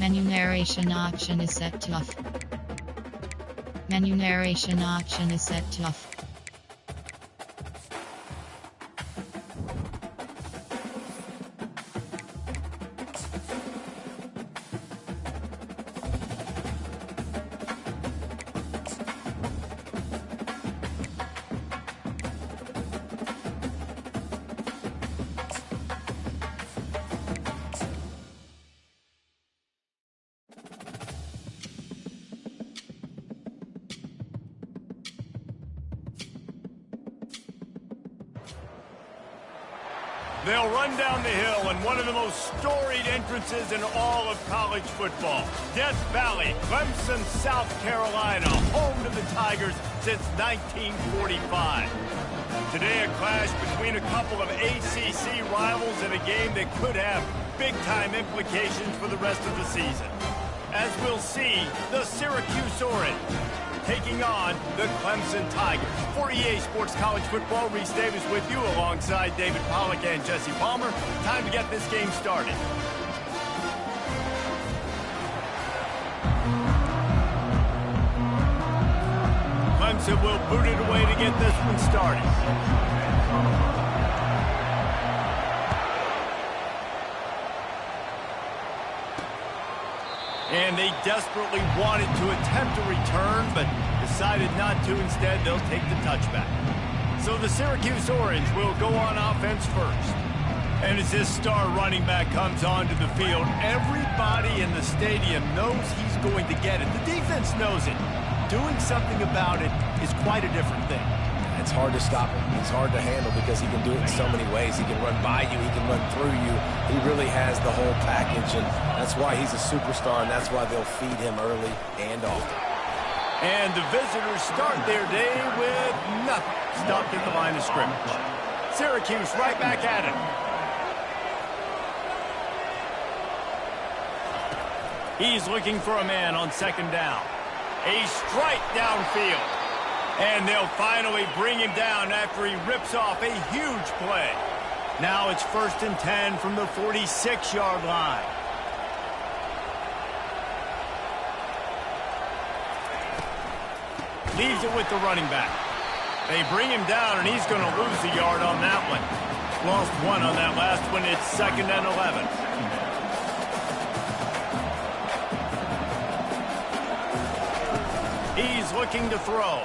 Menu narration option is set to off. Menu narration option is set to off. They'll run down the hill in one of the most storied entrances in all of college football. Death Valley, Clemson, South Carolina, home to the Tigers since 1945. Today, a clash between a couple of ACC rivals in a game that could have big-time implications for the rest of the season. As we'll see, the Syracuse Orange taking on the Clemson Tigers. For EA Sports College Football, Reese Davis with you alongside David Pollack and Jesse Palmer. Time to get this game started. Clemson will boot it away to get this one started. And they desperately wanted to attempt a return, but decided not to. Instead, they'll take the touchback. So the Syracuse Orange will go on offense first. And as this star running back comes onto the field, everybody in the stadium knows he's going to get it. The defense knows it. Doing something about it is quite a different thing. It's hard to stop him. It's hard to handle because he can do it in so many ways. He can run by you. He can run through you. He really has the whole package, and that's why he's a superstar, and that's why they'll feed him early and often. And the visitors start their day with nothing. Stopped at the line of scrimmage. Syracuse right back at it. He's looking for a man on second down. A strike downfield. And they'll finally bring him down after he rips off a huge play. Now it's 1st and 10 from the 46-yard line. Leaves it with the running back. They bring him down, and he's going to lose a yard on that one. Lost one on that last one. It's 2nd and 11. He's looking to throw.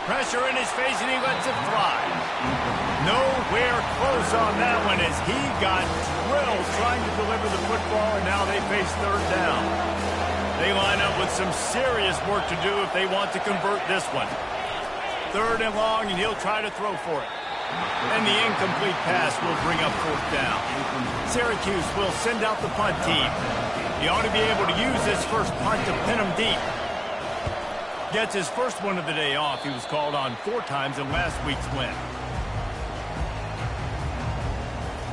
Pressure in his face, and he lets it fly. Nowhere close on that one as he got drilled trying to deliver the football, and now they face 3rd down. They line up with some serious work to do if they want to convert this one. 3rd and long, and he'll try to throw for it. And the incomplete pass will bring up 4th down. Syracuse will send out the punt team. He ought to be able to use this first punt to pin him deep. Gets his first one of the day off. He was called on 4 times in last week's win.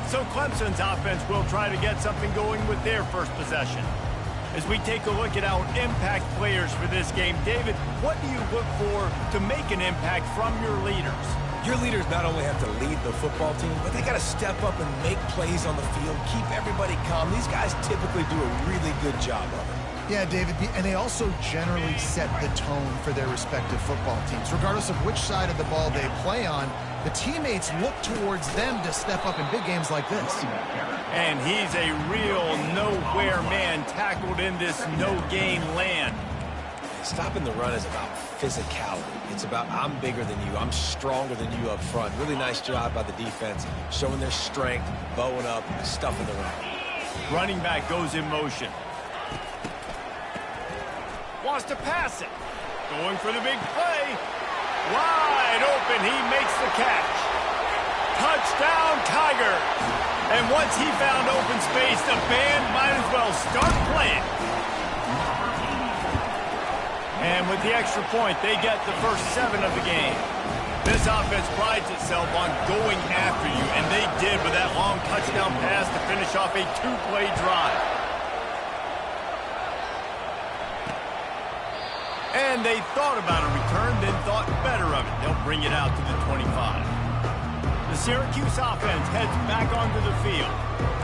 So Clemson's offense will try to get something going with their first possession. As we take a look at our impact players for this game, David, what do you look for to make an impact from your leaders? Your leaders not only have to lead the football team, but they got to step up and make plays on the field, keep everybody calm. These guys typically do a really good job of it. Yeah, David, and they also generally set the tone for their respective football teams. Regardless of which side of the ball they play on, the teammates look towards them to step up in big games like this. And he's a real nowhere man tackled in this no-gain land. Stopping the run is about physicality. It's about I'm bigger than you, I'm stronger than you up front. Really nice job by the defense, showing their strength, bowing up, stuffing the run. Running back goes in motion. Wants to pass it. Going for the big play. Wide open. He makes the catch. Touchdown, Tigers. And once he found open space, the band might as well start playing. And with the extra point, they get the first 7 of the game. This offense prides itself on going after you, and they did with that long touchdown pass to finish off a 2-play drive. And they thought about a return, then thought better of it. They'll bring it out to the 25. The Syracuse offense heads back onto the field.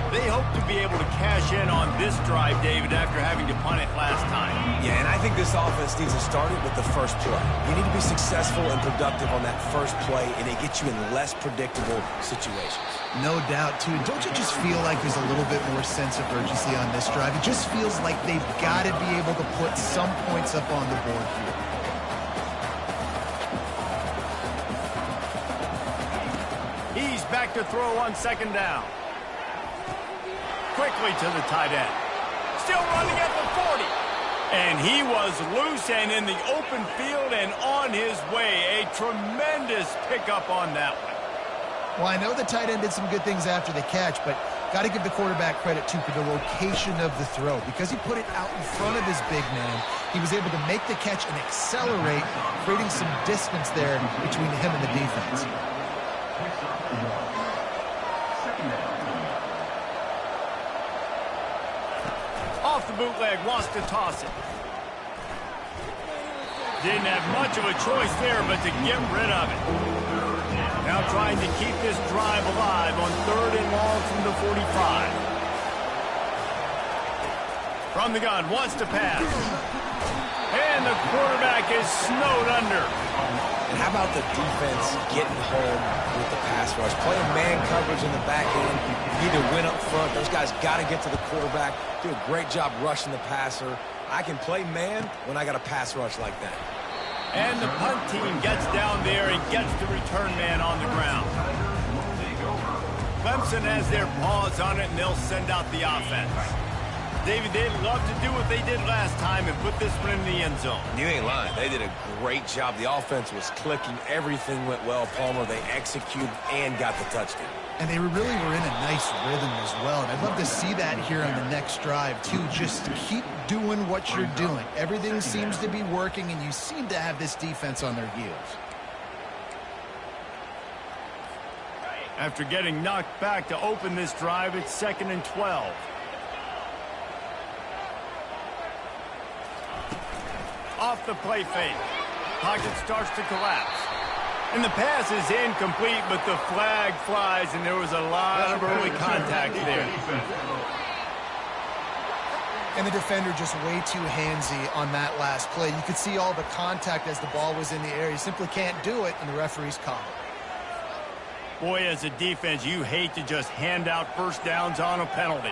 They hope to be able to cash in on this drive, David, after having to punt it last time. Yeah, and I think this offense needs to start it with the first play. You need to be successful and productive on that first play, and it gets you in less predictable situations. No doubt, too. Don't you just feel like there's a little bit more sense of urgency on this drive? It just feels like they've got to be able to put some points up on the board here. He's back to throw on second down. Quickly to the tight end. Still running at the 40. And he was loose and in the open field and on his way. A tremendous pickup on that one. Well, I know the tight end did some good things after the catch, but got to give the quarterback credit, too, for the location of the throw. Because he put it out in front of his big man, he was able to make the catch and accelerate, creating some distance there between him and the defense. Off the bootleg, wants to toss it. Didn't have much of a choice there, but to get rid of it. Now trying to keep this drive alive on 3rd and long from the 45. From the gun, wants to pass. And the quarterback is snowed under. And how about the defense getting home with the pass rush? Playing man coverage in the back end. You need to win up front. Those guys got to get to the quarterback. Do a great job rushing the passer. I can play man when I got a pass rush like that. And the punt team gets down there and gets the return man on the ground. Clemson has their paws on it, and they'll send out the offense. David, they'd love to do what they did last time and put this one in the end zone. You ain't lying. They did a great job. The offense was clicking. Everything went well, Palmer. They executed and got the touchdown. And they really were in a nice rhythm as well. And I'd love to see that here on the next drive, too. Just keep doing what you're doing. Everything seems to be working, and you seem to have this defense on their heels. After getting knocked back to open this drive, it's 2nd and 12. Off the play fake. Pocket starts to collapse. And the pass is incomplete, but the flag flies, and there was a lot of early contact there. And the defender just way too handsy on that last play. You could see all the contact as the ball was in the air. He simply can't do it, and the referees call it. Boy, as a defense, you hate to just hand out first downs on a penalty.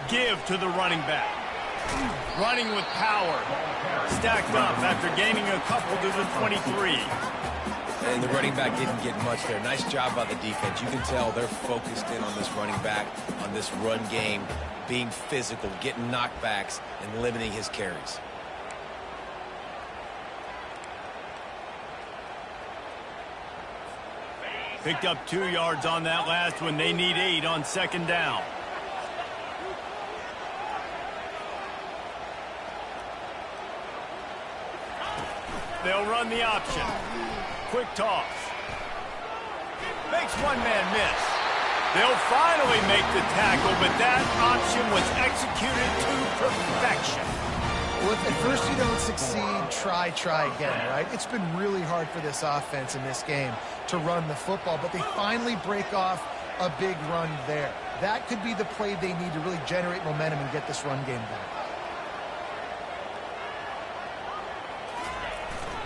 Give to the running back. Running with power. Stacked up after gaining a couple to the 23. And the running back didn't get much there. Nice job by the defense. You can tell they're focused in on this running back, on this run game, being physical, getting knockbacks, and limiting his carries. Picked up 2 yards on that last one. They need 8 on second down. They'll run the option. Quick toss. Makes one man miss. They'll finally make the tackle, but that option was executed to perfection. Well, if at first you don't succeed, try again, right? It's been really hard for this offense in this game to run the football, but they finally break off a big run there. That could be the play they need to really generate momentum and get this run game back.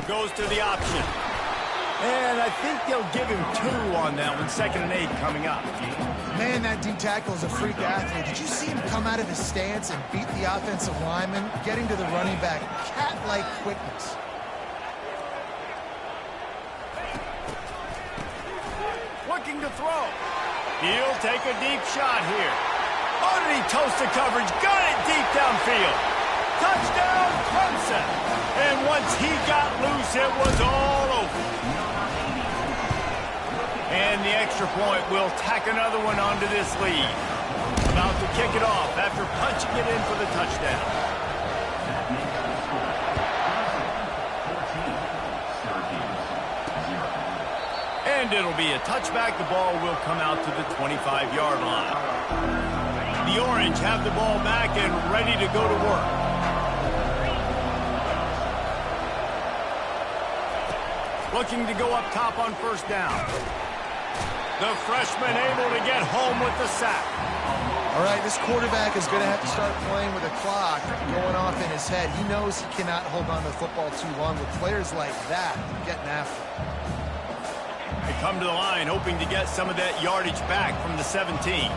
Goes to the option. And I think they'll give him 2 on that one. 2nd and 8 coming up. Man, that D tackle is a freak athlete. Did you see him come out of his stance and beat the offensive lineman, getting to the running back? Cat-like quickness. Looking to throw. He'll take a deep shot here. Oh, did he toast the coverage? Got it deep downfield. Touchdown, Clemson. And once he got loose, it was all over. And the extra point will tack another one onto this lead. About to kick it off after punching it in for the touchdown. And it'll be a touchback. The ball will come out to the 25-yard line. The Orange have the ball back and ready to go to work. looking to go up top on first down. The freshman able to get home with the sack. All right, this quarterback is going to have to start playing with a clock going off in his head. He knows he cannot hold on to the football too long with players like that getting after him. They come to the line hoping to get some of that yardage back from the 17.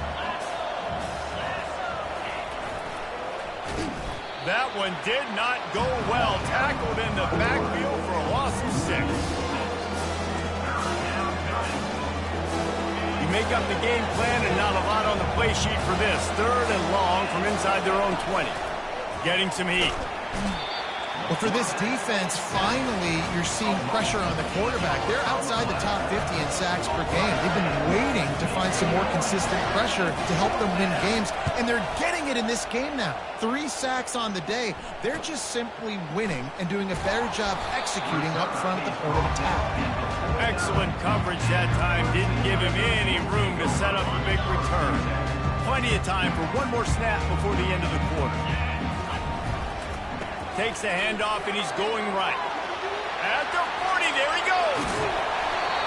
That one did not go well. Tackled in the backfield for a loss of 6. Make up the game plan and not a lot on the play sheet for this. 3rd and long from inside their own 20. Getting some heat. Well, for this defense, finally, you're seeing pressure on the quarterback. They're outside the top 50 in sacks per game. They've been waiting to find some more consistent pressure to help them win games, and they're getting it in this game now. 3 sacks on the day. They're just simply winning and doing a better job executing up front at the point of attack. Excellent coverage that time. Didn't give him any room to set up a big return. Plenty of time for one more snap before the end of the quarter. Takes the handoff, and he's going right. At the 40, there he goes.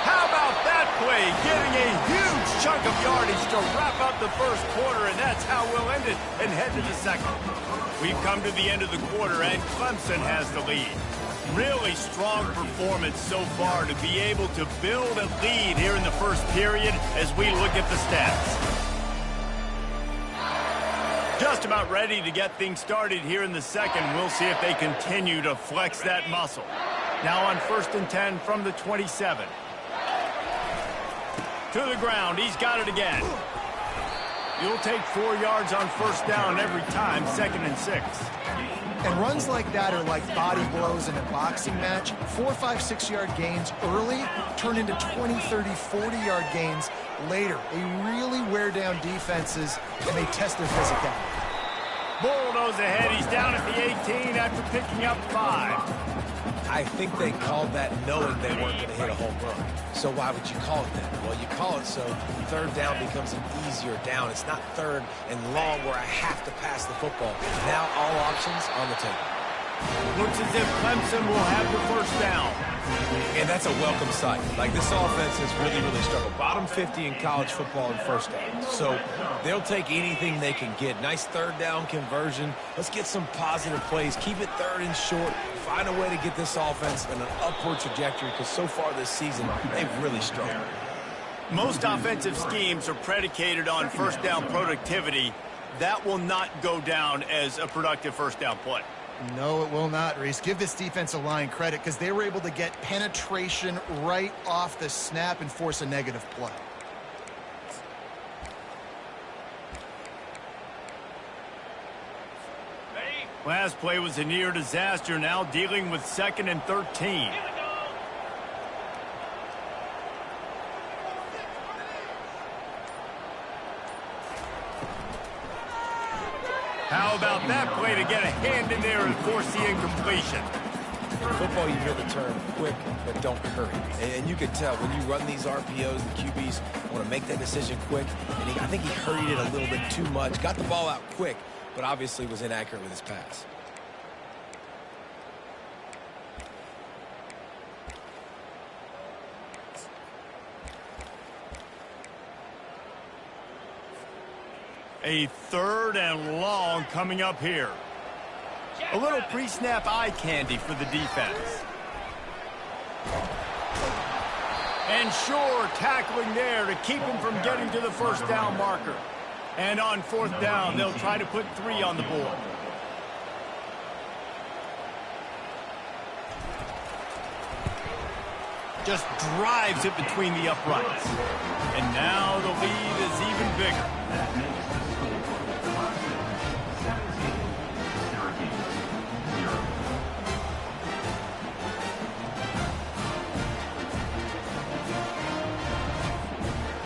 How about that play? Getting a huge chunk of yardage to wrap up the first quarter, and that's how we'll end it and head to the second. We've come to the end of the quarter, and Clemson has the lead. Really strong performance so far to be able to build a lead here in the first period as we look at the stats. Just about ready to get things started here in the second. We'll see if they continue to flex that muscle. Now on 1st and 10 from the 27. To the ground. He's got it again. You'll take 4 yards on first down every time, 2nd and 6. And runs like that are like body blows in a boxing match. 4, 5, 6-yard gains early turn into 20, 30, 40-yard gains later. They really wear down defenses, and they test their physicality. Bulldoze ahead. He's down at the 18 after picking up 5. I think they called that knowing they weren't going to hit a home run. So why would you call it that? Well, you call it so 3rd down becomes an easier down. It's not 3rd and long where I have to pass the football. Now all options on the table. Looks as if Clemson will have the first down. And that's a welcome sight. Like, this offense has really, really struggled. Bottom 50 in college football in first downs. So they'll take anything they can get. Nice 3rd down conversion. Let's get some positive plays. Keep it 3rd and short. Find a way to get this offense in an upward trajectory, because so far this season, they've really struggled. Most offensive schemes are predicated on first down productivity. That will not go down as a productive first down play. No, it will not, Reese. Give this defensive line credit because they were able to get penetration right off the snap and force a negative play. Last play was a near disaster, now dealing with 2nd and 13. How about that play to get a hand in there and force the incompletion? Football, you hear the term quick, but don't hurry. And you can tell when you run these RPOs, the QBs want to make that decision quick. And I think he hurried it a little bit too much. Got the ball out quick, but obviously was inaccurate with his pass. A 3rd and long coming up here. A little pre-snap eye candy for the defense. And sure, tackling there to keep him from getting to the first down marker. And on 4th down, they'll try to put 3 on the board. Just drives it between the uprights. And now the lead is even bigger.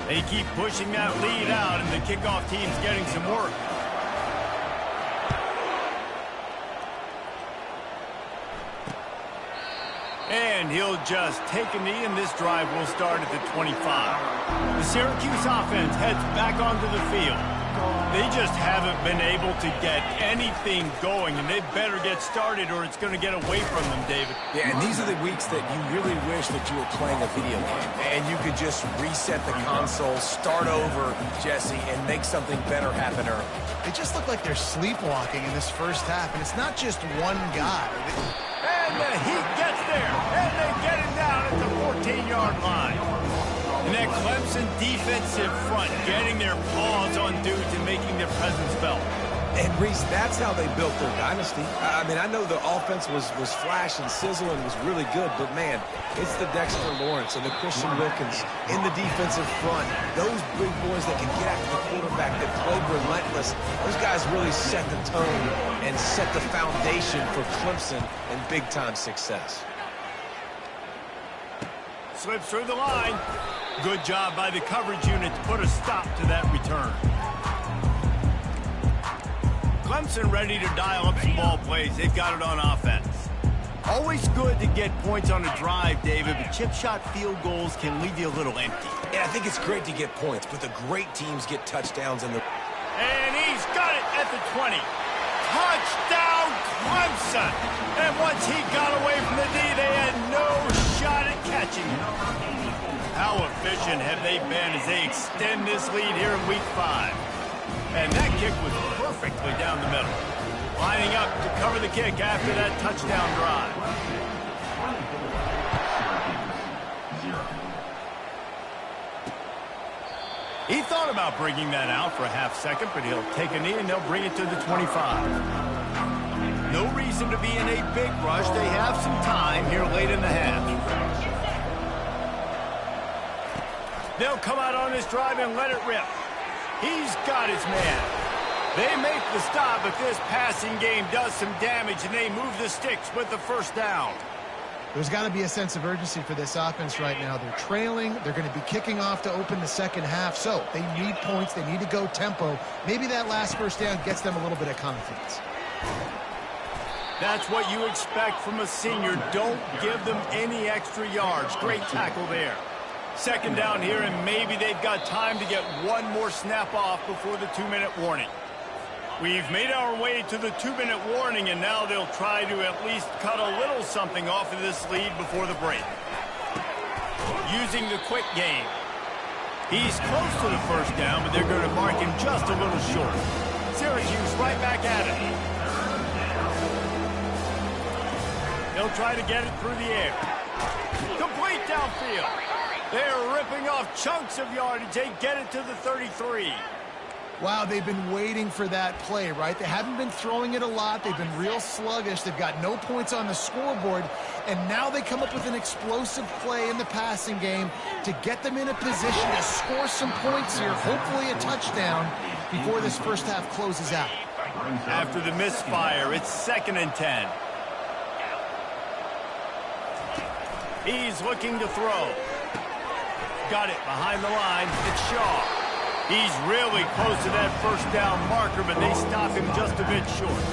They keep pushing that lead out, and the kickoff team's getting some work. And he'll just take a knee, and this drive will start at the 25. The Syracuse offense heads back onto the field. They just haven't been able to get anything going, and they better get started or it's going to get away from them, David. Yeah, and these are the weeks that you really wish that you were playing a video game and you could just reset the console, start over, Jesse, and make something better happen early. They just look like they're sleepwalking in this first half, and it's not just one guy. And the Heat gets there, and they get him down at the 14-yard line. And that Clemson defensive front getting their paws on dudes and making their presence felt. And, Reese, that's how they built their dynasty. I mean, I know the offense was flash and sizzle and was really good, but, man, it's the Dexter Lawrence and the Christian Wilkins in the defensive front. Those big boys that can get after the quarterback, that play relentless, those guys really set the tone and set the foundation for Clemson and big-time success. Slips through the line. Good job by the coverage unit to put a stop to that return. Clemson ready to dial up some ball plays. They've got it on offense. Always good to get points on a drive, David, but chip shot field goals can leave you a little empty. Yeah, I think it's great to get points, but the great teams get touchdowns in the... And he's got it at the 20. Touchdown, Clemson! And once he got away from the D, they had no shot at catching him. How efficient have they been as they extend this lead here in Week 5? And that kick was perfectly down the middle. Lining up to cover the kick after that touchdown drive. He thought about bringing that out for a half second, but he'll take a knee and they'll bring it to the 25. No reason to be in a big rush. They have some time here late in the half. They'll come out on this drive and let it rip. He's got his man. They make the stop, but this passing game does some damage, and they move the sticks with the first down. There's got to be a sense of urgency for this offense right now. They're trailing. They're going to be kicking off to open the second half, so they need points. They need to go tempo. Maybe that last first down gets them a little bit of confidence. That's what you expect from a senior. Don't give them any extra yards. Great tackle there. Second down here, and maybe they've got time to get one more snap off before the 2-minute warning. We've made our way to the 2-minute warning, and now they'll try to at least cut a little something off of this lead before the break. Using the quick game. He's close to the first down, but they're going to mark him just a little short. Syracuse right back at it. They'll try to get it through the air. Complete downfield. They're ripping off chunks of yardage. They get it to the 33. Wow, they've been waiting for that play, right? They haven't been throwing it a lot. They've been real sluggish. They've got no points on the scoreboard. And now they come up with an explosive play in the passing game to get them in a position to score some points here, hopefully a touchdown, before this first half closes out. After the misfire, it's 2nd and 10. He's looking to throw. Got it behind the line. It's Shaw. He's really close to that first down marker, but they stop him just a bit short.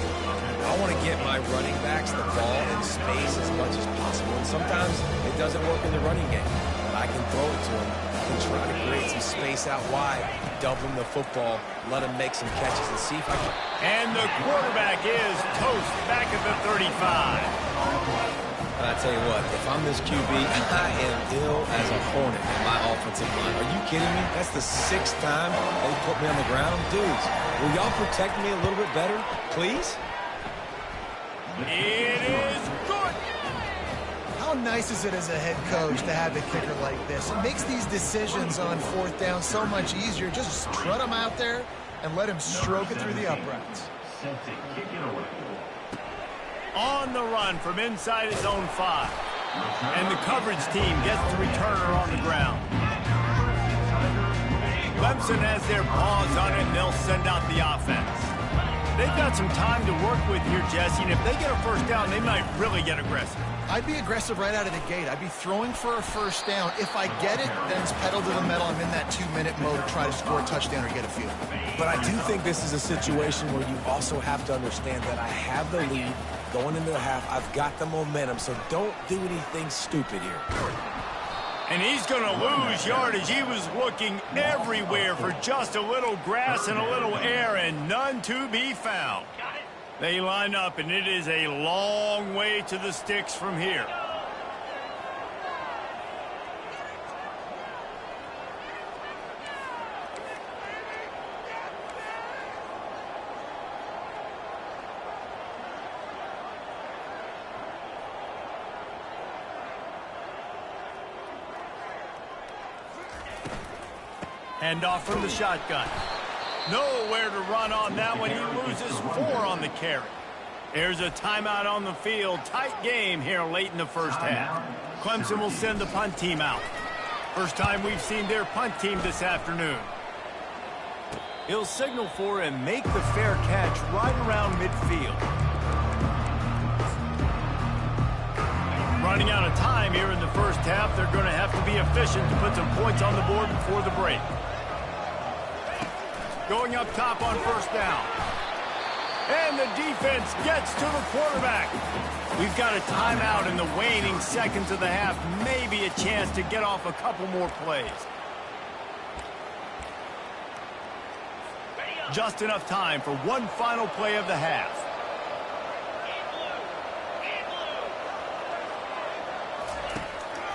I want to get my running backs the ball in space as much as possible. And sometimes it doesn't work in the running game. But I can throw it to him. I can try to create some space out wide, dump him the football, let him make some catches, and see if I can. And the quarterback is toast back at the 35. I tell you what, if I'm this QB, I am ill as a hornet in my offensive line. Are you kidding me? That's the 6th time they put me on the ground. Dudes, will y'all protect me a little bit better, please? It is good. How nice is it as a head coach to have a kicker like this? It makes these decisions on 4th down so much easier. Just strut him out there and let him stroke it through the uprights. On the run from inside his own 5. And the coverage team gets the returner on the ground. Clemson has their paws on it, and they'll send out the offense. They've got some time to work with here, Jesse, and if they get a first down, they might really get aggressive. I'd be aggressive right out of the gate. I'd be throwing for a first down. If I get it, then it's pedal to the metal. I'm in that 2-minute mode to try to score a touchdown or get a field. But I do think this is a situation where you also have to understand that I have the lead going into the half. I've got the momentum, so don't do anything stupid here. And he's going to lose yardage. He was looking everywhere for just a little grass and a little air, and none to be found. They line up, and it is a long way to the sticks from here. Hand off from the shotgun. Nowhere to run on that one. He loses 4 on the carry. There's a timeout on the field. Tight game here late in the first half. Clemson will send the punt team out. First time we've seen their punt team this afternoon. He'll signal for and make the fair catch right around midfield. Running out of time here in the first half. They're going to have to be efficient to put some points on the board before the break. Going up top on first down. And the defense gets to the quarterback. We've got a timeout in the waning seconds of the half. Maybe a chance to get off a couple more plays. Just enough time for one final play of the half.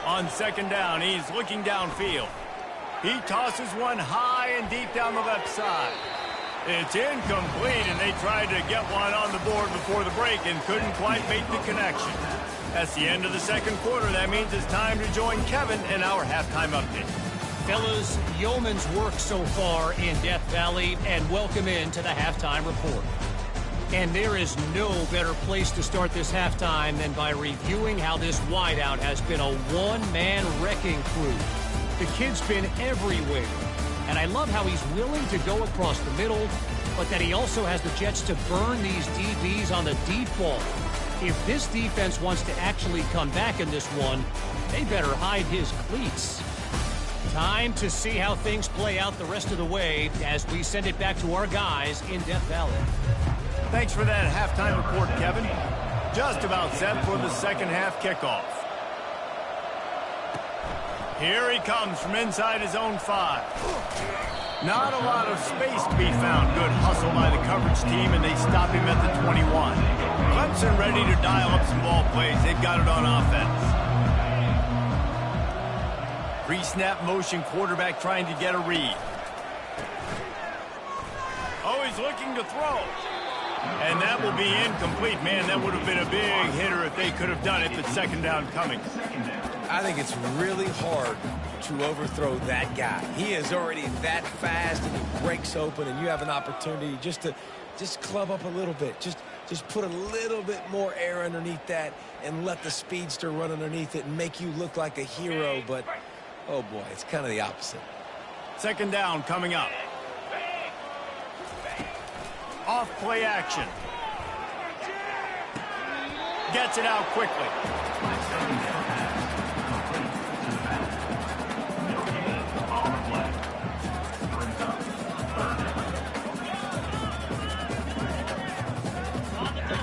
On second down, he's looking downfield. He tosses one high and deep down the left side. It's incomplete, and they tried to get one on the board before the break and couldn't quite make the connection. That's the end of the second quarter. That means it's time to join Kevin in our halftime update. Fellas, yeoman's work so far in Death Valley, and welcome into the halftime report. And there is no better place to start this halftime than by reviewing how this wideout has been a one-man wrecking crew. The kid's been everywhere, and I love how he's willing to go across the middle, but that he also has the jets to burn these DBs on the deep ball. If this defense wants to actually come back in this one, they better hide his cleats. Time to see how things play out the rest of the way as we send it back to our guys in Death Valley. Thanks for that halftime report, Kevin. Just about set for the second half kickoff. Here he comes from inside his own 5. Not a lot of space to be found. Good hustle by the coverage team, and they stop him at the 21. Clemson ready to dial up some ball plays. They've got it on offense. Pre-snap motion, quarterback trying to get a read. Oh, he's looking to throw. And that will be incomplete. Man, that would have been a big hitter if they could have done it. The second down coming. I think it's really hard to overthrow that guy. He is already that fast, and he breaks open, and you have an opportunity just to club up a little bit. Just put a little bit more air underneath that and let the speedster run underneath it and make you look like a hero. But, oh, boy, it's kind of the opposite. Second down coming up. Off play action. Gets it out quickly.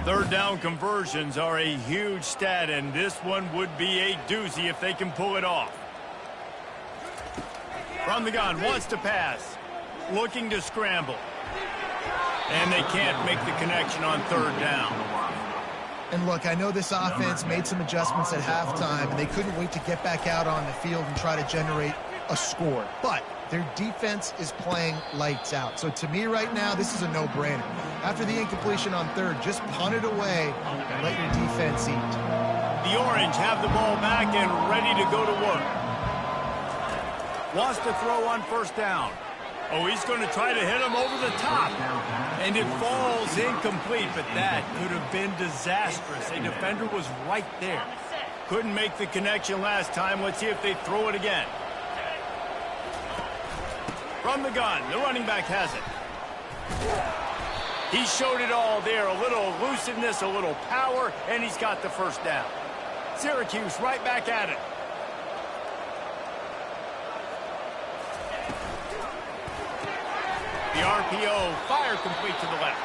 Third down conversions are a huge stat, and this one would be a doozy if they can pull it off. From the gun, wants to pass. Looking to scramble. And they can't make the connection on third down. And look, I know this offense made some adjustments at halftime, and they couldn't wait to get back out on the field and try to generate a score. But their defense is playing lights out. So to me right now, this is a no-brainer. After the incompletion on third, just punt it away and let your defense eat. The Orange have the ball back and ready to go to work. Wants to throw on first down. Oh, he's going to try to hit him over the top. And it falls incomplete, but that could have been disastrous. A defender was right there. Couldn't make the connection last time. Let's see if they throw it again. From the gun, the running back has it. He showed it all there. A little elusiveness, a little power, and he's got the first down. Syracuse right back at it. The RPO, fire complete to the left.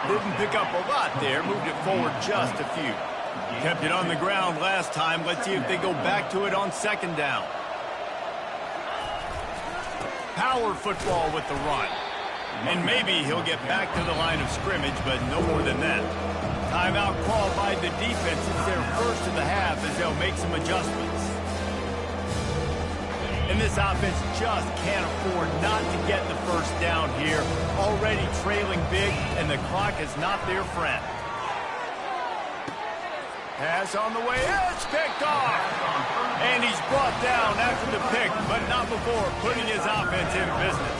Didn't pick up a lot there, moved it forward just a few. Kept it on the ground last time. Let's see if they go back to it on second down. Power football with the run. And maybe he'll get back to the line of scrimmage, but no more than that. Timeout called by the defense. It's their first of the half as they'll make some adjustments. And this offense just can't afford not to get the first down here. Already trailing big, and the clock is not their friend. Pass on the way. It's picked off. And he's brought down after the pick, but not before putting his offense in business.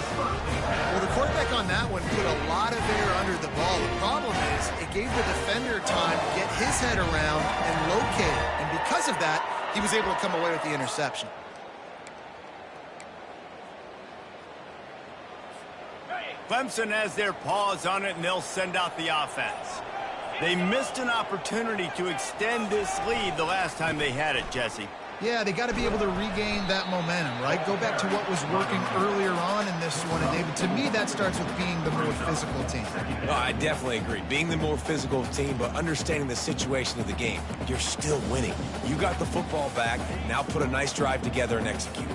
Well, the quarterback on that one put a lot of air under the ball. The problem is it gave the defender time to get his head around and locate it. And because of that, he was able to come away with the interception. Clemson has their paws on it, and they'll send out the offense. They missed an opportunity to extend this lead the last time they had it, Jesse. Yeah, they got to be able to regain that momentum, right? Go back to what was working earlier on in this one. And David, to me, that starts with being the more physical team. No, I definitely agree. Being the more physical team, but understanding the situation of the game. You're still winning. You got the football back. Now put a nice drive together and execute.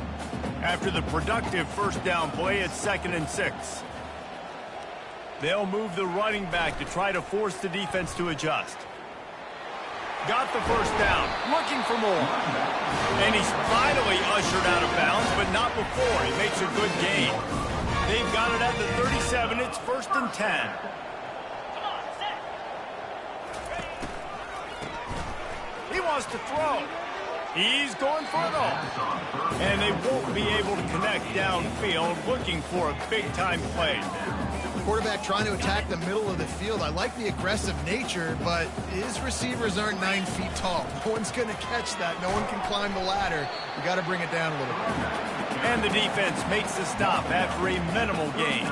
After the productive first down play, it's 2nd and 6. They'll move the running back to try to force the defense to adjust. Got the first down, looking for more. And he's finally ushered out of bounds, but not before. He makes a good gain. They've got it at the 37. It's 1st and 10. He wants to throw. He's going for it all. And they won't be able to connect downfield, looking for a big-time play. Quarterback trying to attack the middle of the field. I like the aggressive nature, but his receivers aren't 9 feet tall. No one's going to catch that. No one can climb the ladder. You got to bring it down a little bit. And the defense makes the stop after a minimal gain.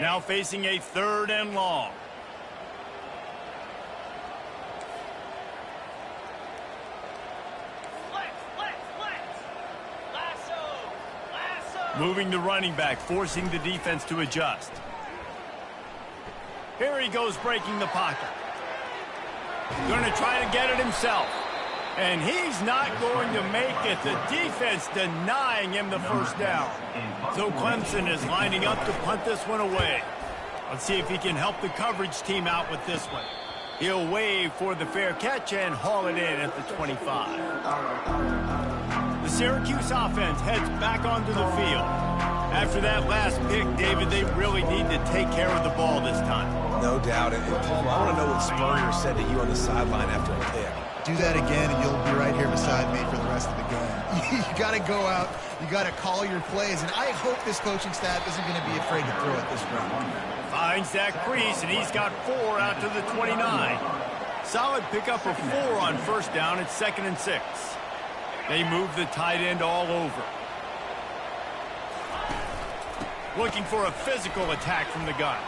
Now facing a 3rd and long. Moving the running back, forcing the defense to adjust. Here he goes, breaking the pocket. Going to try to get it himself. And he's not going to make it. The defense denying him the first down. So Clemson is lining up to punt this one away. Let's see if he can help the coverage team out with this one. He'll wave for the fair catch and haul it in at the 25. The Syracuse offense heads back onto the field. After that last pick, David, they really need to take care of the ball this time. No doubt. And Paul, I want to know what Spurrier said to you on the sideline after a pick. Do that again, and you'll be right here beside me for the rest of the game. You got to go out. You got to call your plays. And I hope this coaching staff isn't going to be afraid to throw it this round. Finds that crease, and he's got 4 out to the 29. Solid pickup of 4 on first down. It's 2nd and 6. They move the tight end all over. Looking for a physical attack from the gun.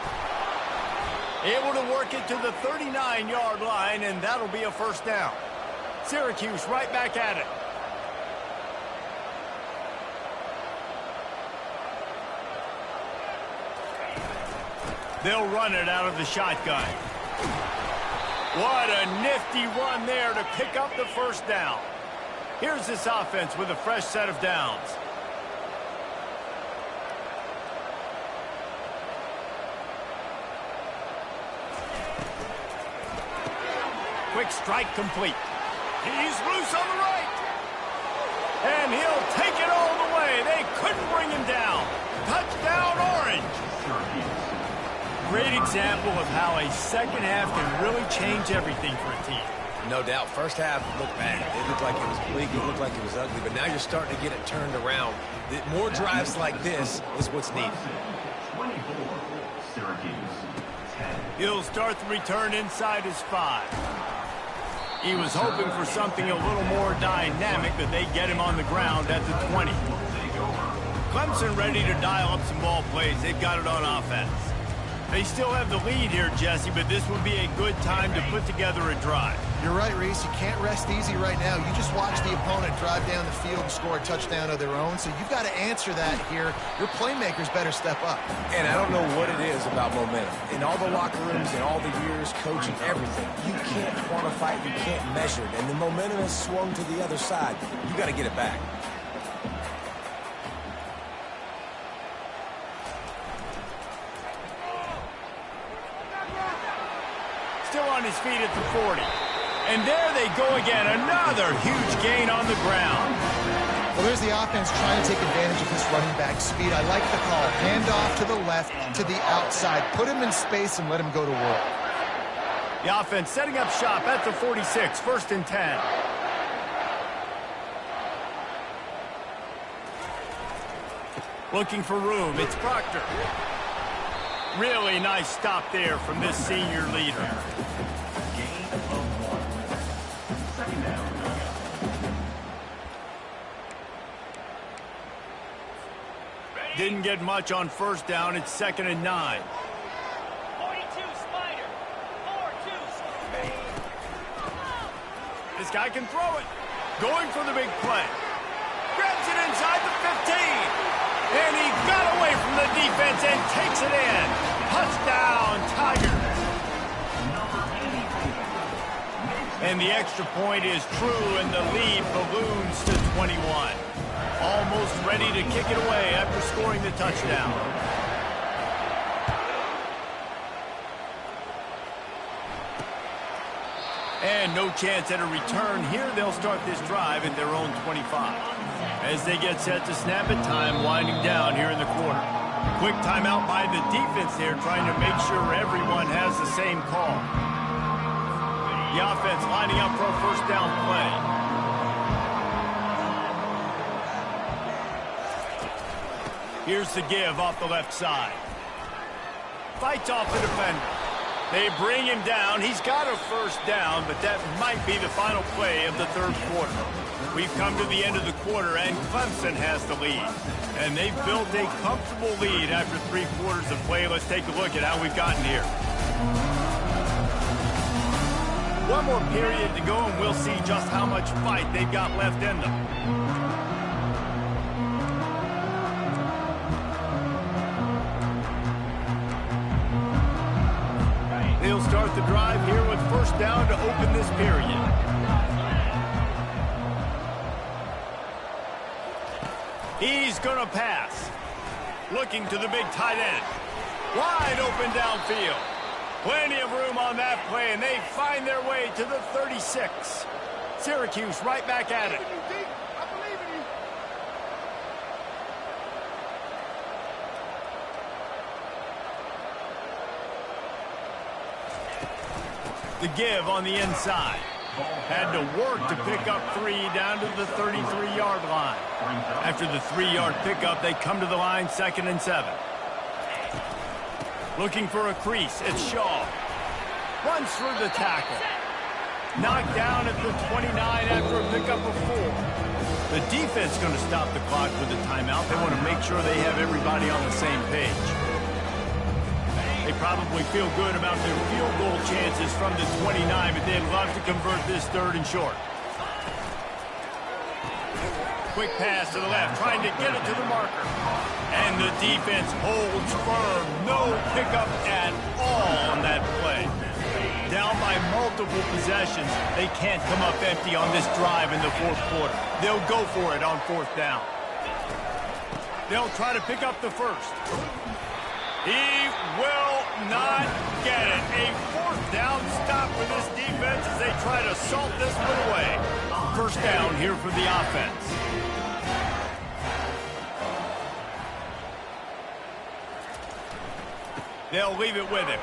Able to work it to the 39-yard line, and that'll be a first down. Syracuse right back at it. They'll run it out of the shotgun. What a nifty run there to pick up the first down. Here's this offense with a fresh set of downs. Quick strike complete. He's loose on the right. And he'll take it all the way. They couldn't bring him down. Touchdown, Orange. Great example of how a second half can really change everything for a team. No doubt. First half looked bad. It looked like it was bleak. It looked like it was ugly. But now you're starting to get it turned around. More drives like this is what's needed. He'll start the return inside his 5. He was hoping for something a little more dynamic, but they get him on the ground at the 20. Clemson ready to dial up some ball plays. They've got it on offense. They still have the lead here, Jesse, but this would be a good time to put together a drive. You're right, Reese. You can't rest easy right now. You just watch the opponent drive down the field and score a touchdown of their own, so you've got to answer that here. Your playmakers better step up. And I don't know what it is about momentum. In all the locker rooms, in all the years, coaching, everything, you can't quantify it, you can't measure it. And the momentum has swung to the other side. You got to get it back. Still on his feet at the 40. And there they go again. Another huge gain on the ground. Well, there's the offense trying to take advantage of this running back speed. I like the call. Hand off to the left, to the outside. Put him in space and let him go to work. The offense setting up shop at the 46. 1st and 10. Looking for room. It's Proctor. Really nice stop there from this senior leader. Didn't get much on 1st down. It's 2nd and 9. 42 Spider. 4-2. This guy can throw it. Going for the big play. Grabs it inside the 15. And he got away from the defense and takes it in. Touchdown, Tigers. And the extra point is true, and the lead balloons to 21. Almost ready to kick it away after scoring the touchdown. And no chance at a return here. They'll start this drive at their own 25. As they get set to snap it, time winding down here in the quarter. Quick timeout by the defense there, trying to make sure everyone has the same call. The offense lining up for a 1st down play. Here's the give off the left side. Fights off the defender. They bring him down. He's got a 1st down, but that might be the final play of the 3rd quarter. We've come to the end of the quarter, and Clemson has the lead. And they've built a comfortable lead after 3 quarters of play. Let's take a look at how we've gotten here. One more period to go, and we'll see just how much fight they've got left in them. They'll start the drive here with 1st down to open this period. He's going to pass. Looking to the big tight end. Wide open downfield. Plenty of room on that play, and they find their way to the 36. Syracuse right back at it. The give on the inside. Had to work to pick up 3 down to the 33-yard line. After the 3-yard pickup, they come to the line 2nd and 7. Looking for a crease. It's Shaw. Runs through the tackle. Knocked down at the 29 after a pickup of 4. The defense going to stop the clock with a timeout. They want to make sure they have everybody on the same page. They probably feel good about their field goal chances from the 29, but they'd love to convert this 3rd and short. Quick pass to the left, trying to get it to the marker. And the defense holds firm. No pickup at all on that play. Down by multiple possessions. They can't come up empty on this drive in the 4th quarter. They'll go for it on 4th down. They'll try to pick up the 1st. He will not get it. A 4th down stop for this defense as they try to salt this one away. 1st down here for the offense. They'll leave it with him.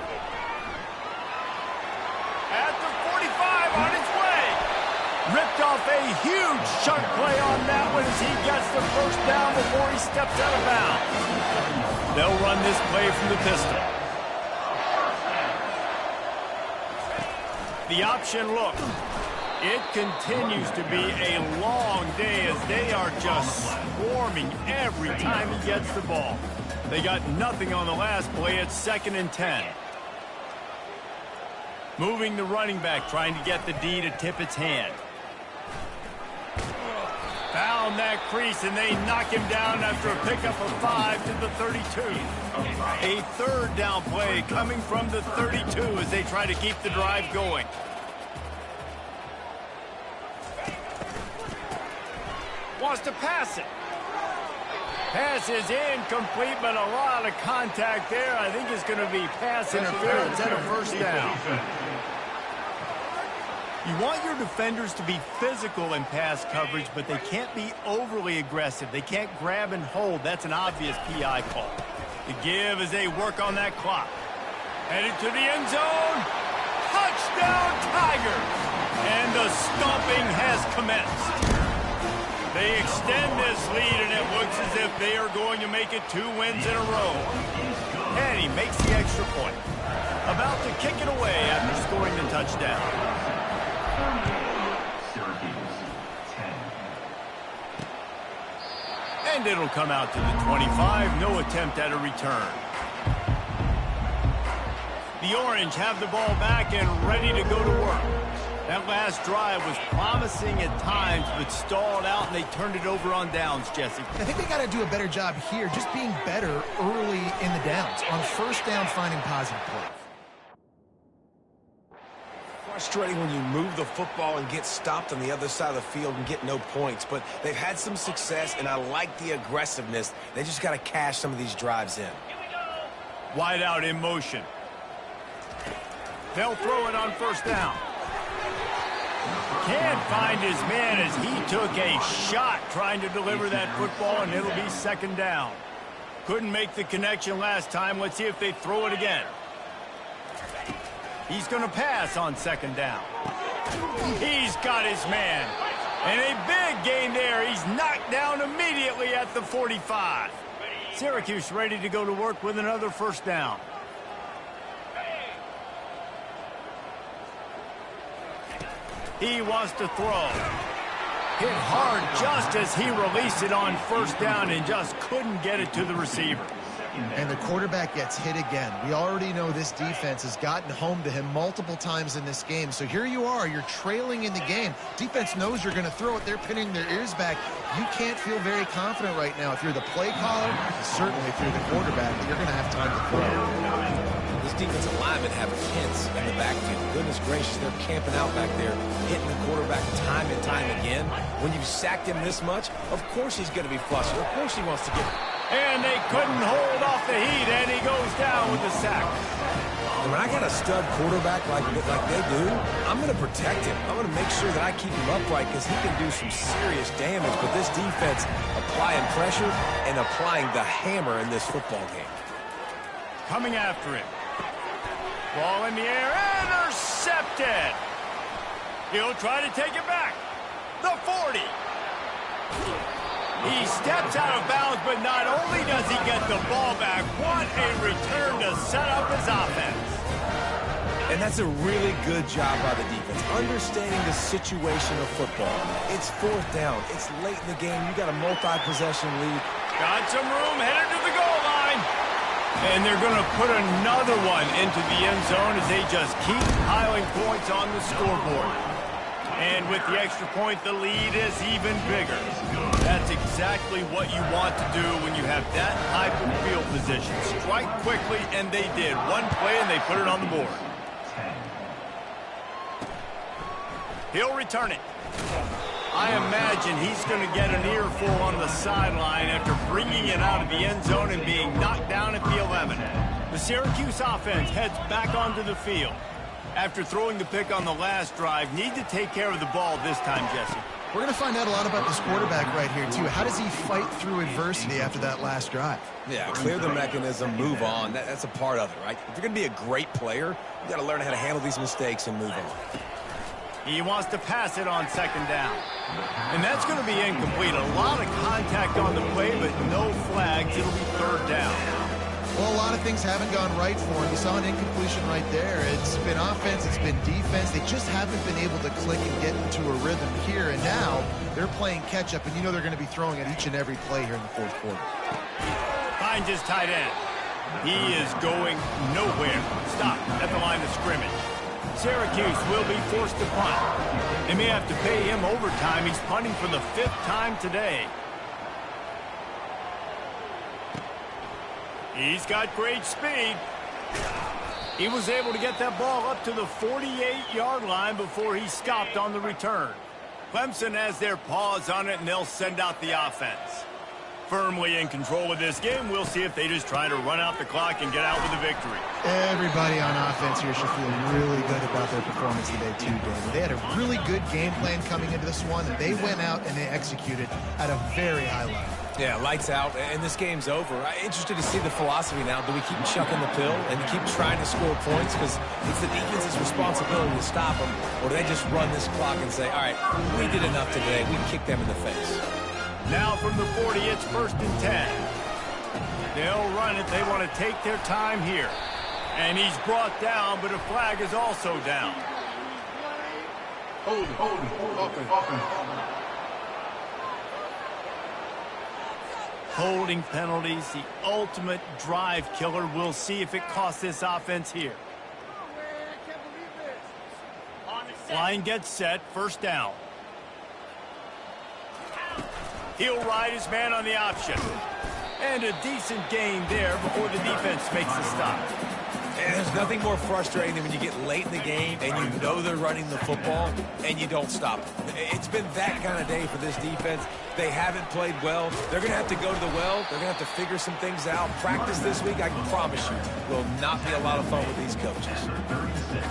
At the 45 on its way. Ripped off a huge chunk play on that one as he gets the 1st down before he steps out of bounds. They'll run this play from the pistol. The option look. It continues to be a long day as they are just swarming every time he gets the ball. They got nothing on the last play. It's 2nd and 10. Moving the running back, trying to get the D to tip its hand. Found that crease, and they knock him down after a pickup of 5 to the 32. A 3rd down play coming from the 32 as they try to keep the drive going. Wants to pass it. Pass is incomplete, but a lot of contact there. I think it's going to be pass interference and a 1st down. You want your defenders to be physical in pass coverage, but they can't be overly aggressive. They can't grab and hold. That's an obvious PI call. The give as they work on that clock. Headed to the end zone. Touchdown, Tigers! And the stomping has commenced. They extend this lead, and it looks as if they are going to make it 2 wins in a row. And he makes the extra point. About to kick it away after scoring the touchdown. And it'll come out to the 25. No attempt at a return. The Orange have the ball back and ready to go to work. That last drive was promising at times, but stalled out, and they turned it over on downs, Jesse. I think they got to do a better job here, just being better early in the downs. On 1st down, finding positive play. Frustrating when you move the football and get stopped on the other side of the field and get no points, but they've had some success, and I like the aggressiveness. They just got to cash some of these drives in. Wide out in motion. They'll throw it on 1st down. Can't find his man as he took a shot trying to deliver that football, and it'll be 2nd down. Couldn't make the connection last time. Let's see if they throw it again. He's going to pass on 2nd down. He's got his man. And a big gain there. He's knocked down immediately at the 45. Syracuse ready to go to work with another 1st down. He wants to throw. Hit hard just as he released it on 1st down and just couldn't get it to the receiver. And the quarterback gets hit again. We already know this defense has gotten home to him multiple times in this game. So here you are, you're trailing in the game. Defense knows you're going to throw it. They're pinning their ears back. You can't feel very confident right now. If you're the play caller, certainly if you're the quarterback, that you're going to have time to throw. This defensive linemen have hints in the backfield. Goodness gracious, they're camping out back there, hitting the quarterback time and time again. When you've sacked him this much, of course he's going to be flustered. Of course he wants to get it. And they couldn't hold off the heat, and he goes down with the sack. And when I got a stud quarterback like they do, I'm going to protect him. I'm going to make sure that I keep him upright because he can do some serious damage. But this defense applying pressure and applying the hammer in this football game. Coming after him. Ball in the air, intercepted. He'll try to take it back. The 40. He steps out of bounds, but not only does he get the ball back, what a return to set up his offense. And that's a really good job by the defense, understanding the situation of football. It's 4th down. It's late in the game. You got a multi-possession lead. Got some room, headed to the goal line. And they're going to put another one into the end zone as they just keep piling points on the scoreboard. And with the extra point, the lead is even bigger. That's exactly what you want to do when you have that type of field position. Strike quickly, and they did. One play, and they put it on the board. He'll return it. I imagine he's going to get an earful on the sideline after bringing it out of the end zone and being knocked down at the 11. The Syracuse offense heads back onto the field. After throwing the pick on the last drive, need to take care of the ball this time, Jesse. We're going to find out a lot about this quarterback right here, too. How does he fight through adversity after that last drive? Yeah, clear the mechanism, move on. That's a part of it, right? If you're going to be a great player, you got to learn how to handle these mistakes and move on. He wants to pass it on 2nd down. And that's going to be incomplete. A lot of contact on the play, but no flags. It'll be 3rd down. Well, a lot of things haven't gone right for him. You saw an incompletion right there. It's been offense, it's been defense. They just haven't been able to click and get into a rhythm here. And now they're playing catch-up, and you know they're going to be throwing at each and every play here in the 4th quarter. finds his tight end. He is going nowhere. Stop at the line of scrimmage. Syracuse will be forced to punt. They may have to pay him overtime. He's punting for the 5th time today. He's got great speed. He was able to get that ball up to the 48-yard line before he stopped on the return. Clemson has their paws on it, and they'll send out the offense. Firmly in control of this game. We'll see if they just try to run out the clock and get out with a victory. Everybody on offense here should feel really good about their performance today, too, David. They had a really good game plan coming into this one, and they went out and they executed at a very high level. Yeah, lights out, and this game's over. I'm interested to see the philosophy now. Do we keep chucking the pill and keep trying to score points? Because it's the defense's responsibility to stop them. Or do they just run this clock and say, all right, we did enough today. We kicked them in the face. Now from the 40, it's 1st and 10. They'll run it. They want to take their time here. And he's brought down, but a flag is also down. Holding penalties, the ultimate drive killer. We'll see if it costs this offense here. Line gets set, 1st down. He'll ride his man on the option. And a decent gain there before the defense makes the stop. And there's nothing more frustrating than when you get late in the game and you know they're running the football and you don't stop them. It's been that kind of day for this defense. They haven't played well. They're going to have to go to the well. They're going to have to figure some things out. Practice this week, I can promise you, will not be a lot of fun with these coaches.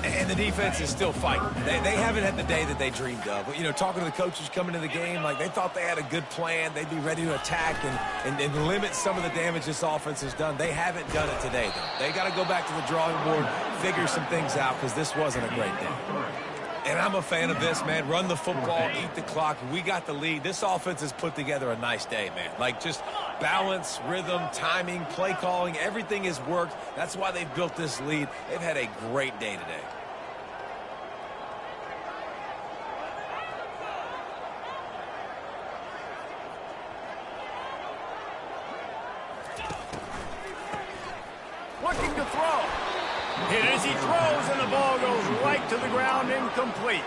And the defense is still fighting. They haven't had the day that they dreamed of. But, you know, talking to the coaches coming into the game, like they thought they had a good plan. They'd be ready to attack and limit some of the damage this offense has done. They haven't done it today, though. They got to go back to the drawing board, figure some things out, because this wasn't a great day. And I'm a fan of this, man. Run the football, eat the clock. We got the lead. This offense has put together a nice day, man. Like, just balance, rhythm, timing, play calling, everything has worked. That's why they've built this lead. They've had a great day today. Looking to throw. Hit as he throws, and the ball goes right to the ground, incomplete.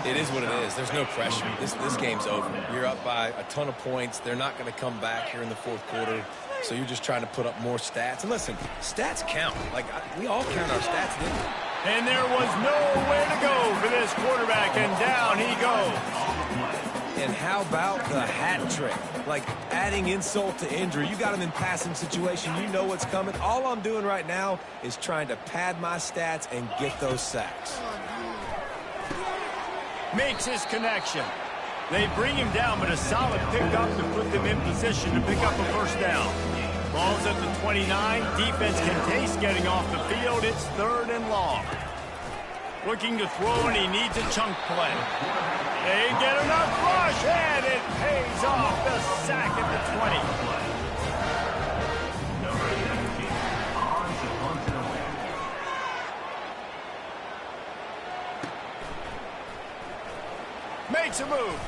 It is what it is. There's no pressure. This game's over. You're up by a ton of points. They're not going to come back here in the 4th quarter. So you're just trying to put up more stats. And listen, stats count. Like, we all count our stats, didn't we? And there was nowhere to go for this quarterback, and down he goes. And how about the hat trick? Like, adding insult to injury. You got him in passing situation. You know what's coming. All I'm doing right now is trying to pad my stats and get those sacks. Makes his connection. They bring him down, but a solid pickup to put them in position to pick up a 1st down. Ball's at the 29. Defense can taste getting off the field. It's 3rd and long. Looking to throw, and he needs a chunk play. They get enough rush, and it pays off. The sack at the 20. Makes a move.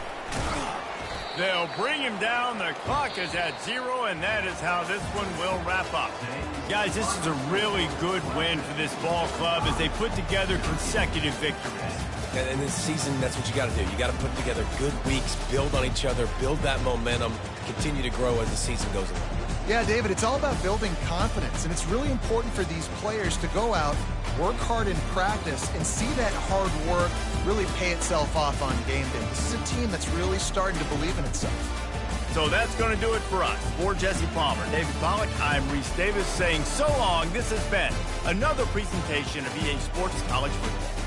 They'll bring him down. The clock is at 0, and that is how this one will wrap up. Guys, this is a really good win for this ball club as they put together consecutive victories. And in this season, that's what you got to do. You got to put together good weeks, build on each other, build that momentum, continue to grow as the season goes along. Yeah, David, it's all about building confidence, and it's really important for these players to go out, work hard in practice, and see that hard work really pay itself off on game day. This is a team that's really starting to believe in itself. So that's going to do it for us. For Jesse Palmer, David Pollack, I'm Reese Davis saying so long. This has been another presentation of EA Sports College Football.